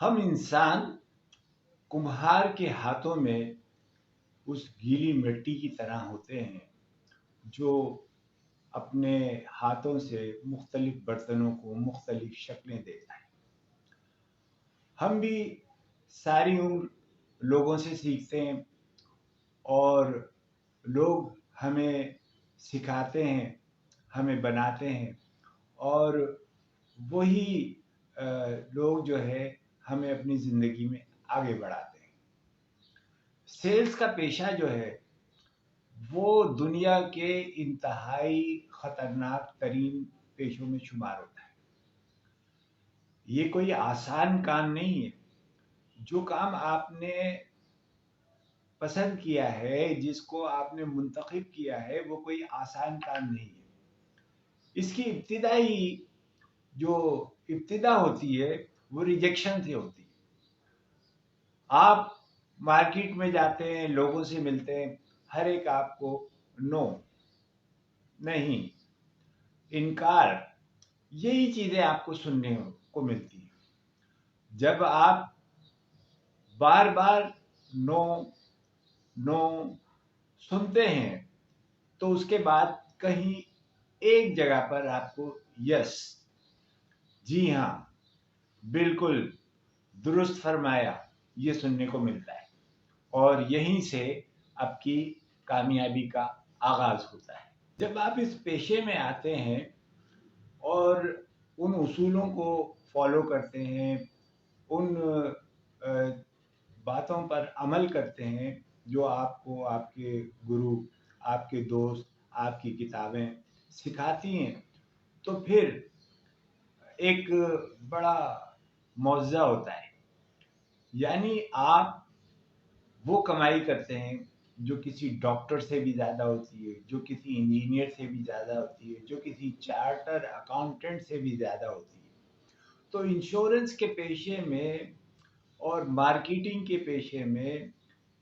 हम इंसान कुम्हार के हाथों में उस गीली मिट्टी की तरह होते हैं जो अपने हाथों से मुख्तलिफ बर्तनों को मुख्तलिफ शक्लें देता है। हम भी सारी उम्र लोगों से सीखते हैं और लोग हमें सिखाते हैं, हमें बनाते हैं और वही लोग जो है हमें अपनी ज़िंदगी में आगे बढ़ाते हैं। सेल्स का पेशा जो है वो दुनिया के इंतहाई खतरनाक तरीन पेशों में शुमार होता है। ये कोई आसान काम नहीं है। जो काम आपने पसंद किया है, जिसको आपने मुंतखब किया है, वो कोई आसान काम नहीं है। इसकी जो इब्तिदा होती है वो रिजेक्शन से होती है। आप मार्केट में जाते हैं, लोगों से मिलते हैं, हर एक आपको नो, नहीं, इनकार, यही चीजें आपको सुनने को मिलती हैं। जब आप बार बार नो नो सुनते हैं तो उसके बाद कहीं एक जगह पर आपको यस, जी हाँ, बिल्कुल, दुरुस्त फरमाया, ये सुनने को मिलता है और यहीं से आपकी कामयाबी का आगाज होता है। जब आप इस पेशे में आते हैं और उन उसूलों को फॉलो करते हैं, उन बातों पर अमल करते हैं जो आपको आपके गुरु, आपके दोस्त, आपकी किताबें सिखाती हैं, तो फिर एक बड़ा मुआवजा होता है। यानी आप वो कमाई करते हैं जो किसी डॉक्टर से भी ज़्यादा होती है, जो किसी इंजीनियर से भी ज़्यादा होती है, जो किसी चार्टर अकाउंटेंट से भी ज़्यादा होती है। तो इंश्योरेंस के पेशे में और मार्केटिंग के पेशे में,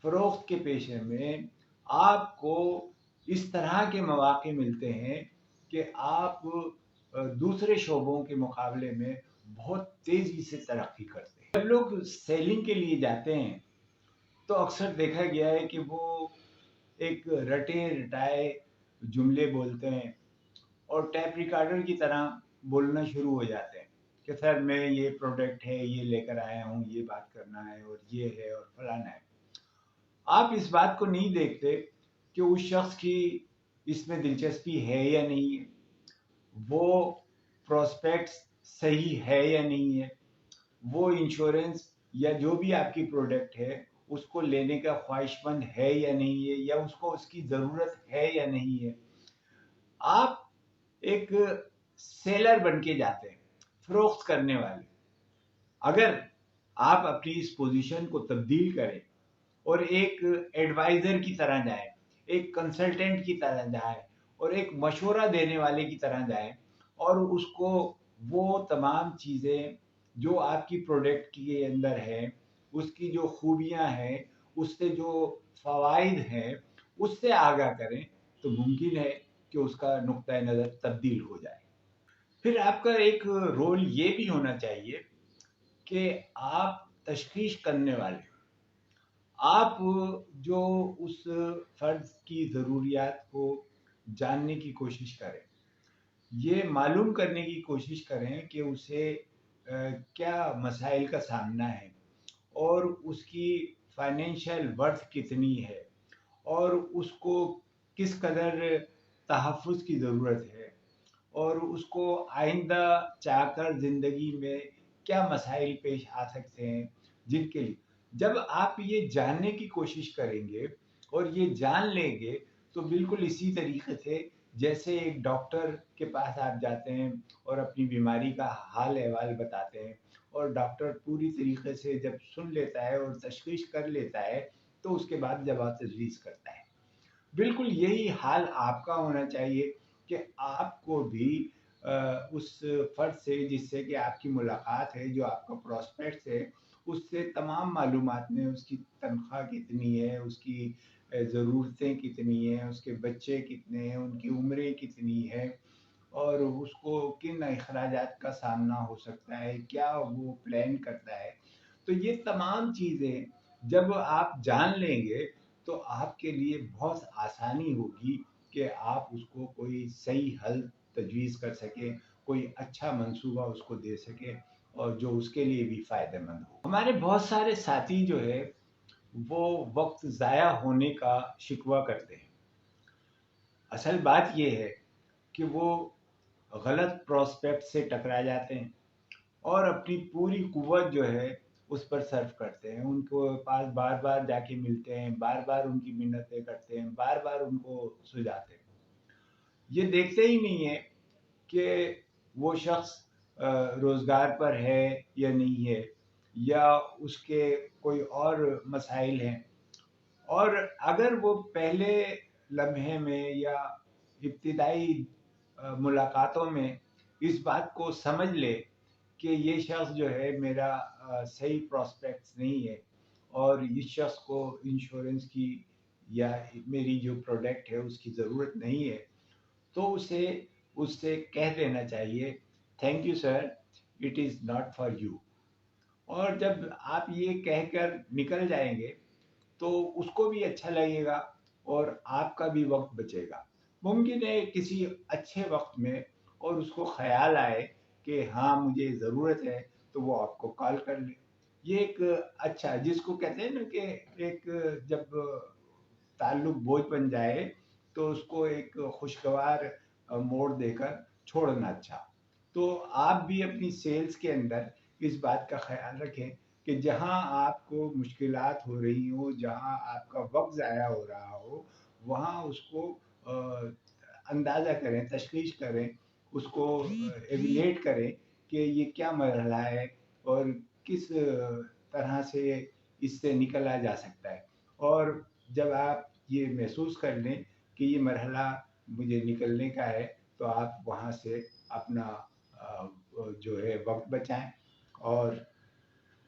फ़रोख्त के पेशे में आपको इस तरह के मौके मिलते हैं कि आप दूसरे शोबों के मुकाबले में बहुत तेज़ी से तरक्की करते हैं। जब लोग सेलिंग के लिए जाते हैं तो अक्सर देखा गया है कि वो एक रटे रटाए जुमले बोलते हैं और टैप रिकॉर्डर की तरह बोलना शुरू हो जाते हैं कि सर मैं ये प्रोडक्ट है, ये लेकर आया हूँ, ये बात करना है और ये है और फलाना है। आप इस बात को नहीं देखते कि उस शख्स की इसमें दिलचस्पी है या नहीं है, वो प्रोस्पेक्ट्स सही है या नहीं है, वो इंश्योरेंस या जो भी आपकी प्रोडक्ट है उसको लेने का ख्वाहिशमंद है या नहीं है, या उसको उसकी ज़रूरत है या नहीं है। आप एक सेलर बन के जाते हैं, फरोख्त करने वाले। अगर आप अपनी इस पोजीशन को तब्दील करें और एक एडवाइज़र की तरह जाएं, एक कंसल्टेंट की तरह जाएं और एक मशवरा देने वाले की तरह जाएं और उसको वो तमाम चीज़ें जो आपकी प्रोडक्ट के अंदर है, उसकी जो खूबियाँ हैं, उससे जो फ़वाइद हैं, उससे आगाह करें, तो मुमकिन है कि उसका नुक्ता नज़र तब्दील हो जाए। फिर आपका एक रोल ये भी होना चाहिए कि आप तशख़ीस करने वाले, आप जो उस फ़र्द की ज़रूरियात को जानने की कोशिश करें, ये मालूम करने की कोशिश करें कि उसे क्या मसाइल का सामना है और उसकी फाइनेंशियल वर्थ कितनी है और उसको किस कदर तहफ़्फ़ुज़ की ज़रूरत है और उसको आइंदा चाहकर ज़िंदगी में क्या मसाइल पेश आ सकते हैं, जिनके लिए जब आप ये जानने की कोशिश करेंगे और ये जान लेंगे तो बिल्कुल इसी तरीके से जैसे एक डॉक्टर के पास आप जाते हैं और अपनी बीमारी का हाल अहवाल बताते हैं और डॉक्टर पूरी तरीके से जब सुन लेता है और तशख़ीस कर लेता है तो उसके बाद दवा तजवीज़ करता है। बिल्कुल यही हाल आपका होना चाहिए कि आपको भी उस फ़र्द से जिससे कि आपकी मुलाकात है, जो आपका प्रॉस्पेक्ट्स है, उससे तमाम मालूमात में उसकी तनख्वाह कितनी है, उसकी ज़रूरतें कितनी हैं, उसके बच्चे कितने हैं, उनकी उम्रें कितनी हैं और उसको किन अखराजात का सामना हो सकता है, क्या वो प्लान करता है। تو یہ تمام چیزیں جب آپ جان لیں گے تو آپ کے لیے بہت آسانی ہوگی کہ آپ اس کو کوئی صحیح حل تجویز کر سکیں، کوئی اچھا منصوبہ اس کو دے سکیں اور جو اس کے لیے بھی فائدہ مند ہو۔ ہمارے بہت سارے ساتھی جو ہے وہ وقت ضائع ہونے کا شکوہ کرتے ہیں۔ اصل بات یہ ہے کہ وہ غلط پراسپیکٹ سے ٹکرا جاتے ہیں اور اپنی پوری قوت جو ہے اس پر صرف کرتے ہیں، ان کو پاس بار بار جا کے ملتے ہیں، بار بار ان کی منتیں کرتے ہیں، بار بار ان کو سجاتے ہیں، یہ دیکھتے ہی نہیں ہے کہ وہ شخص روزگار پر ہے یا نہیں ہے، یا اس کے کوئی اور مسائل ہیں، اور اگر وہ پہلے لمحے میں یا ابتدائی ملاقاتوں میں اس بات کو سمجھ لے کہ یہ شخص جو ہے میرا صحیح پراسپیکٹس نہیں ہے اور اس شخص کو انشورنس کی یا میری جو پروڈکٹ ہے اس کی ضرورت نہیں ہے، تو اس سے کہہ دینا چاہیے thank you sir, it is not for you. اور جب آپ یہ کہہ کر نکل جائیں گے تو اس کو بھی اچھا لگے گا اور آپ کا بھی وقت بچے گا۔ ممکن ہے کسی اچھے وقت میں اور اس کو خیال آئے کہ ہاں مجھے ضرورت ہے تو وہ آپ کو کال کر لے۔ یہ ایک اچھا، جس کو کہتے ہیں نا کہ ایک جب تعلق بوجھ بن جائے تو اس کو ایک خوشگوار موڑ دے کر چھوڑنا اچھا۔ تو آپ بھی اپنی سیلز کے اندر اس بات کا خیال رکھیں کہ جہاں آپ کو مشکلات ہو رہی ہوں، جہاں آپ کا وقت ضائع ہو رہا ہو، وہاں اس کو اندازہ کریں، تشخیص کریں، اس کو ایویلیٹ کریں کہ یہ کیا مرحلہ ہے اور کس طرح سے اس سے نکلا جا سکتا ہے۔ اور جب آپ یہ محسوس کر لیں کہ یہ مرحلہ مجھے نکلنے کا ہے تو آپ وہاں سے اپنا جو ہے وقت بچائیں اور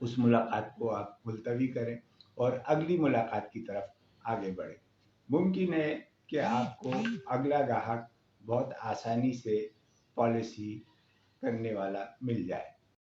اس ملاقات کو آپ ملتوی کریں اور اگلی ملاقات کی طرف آگے بڑھیں۔ ممکن ہے کہ آپ کو اگلا گاہک بہت آسانی سے پالیسی کرنے والا مل جائے۔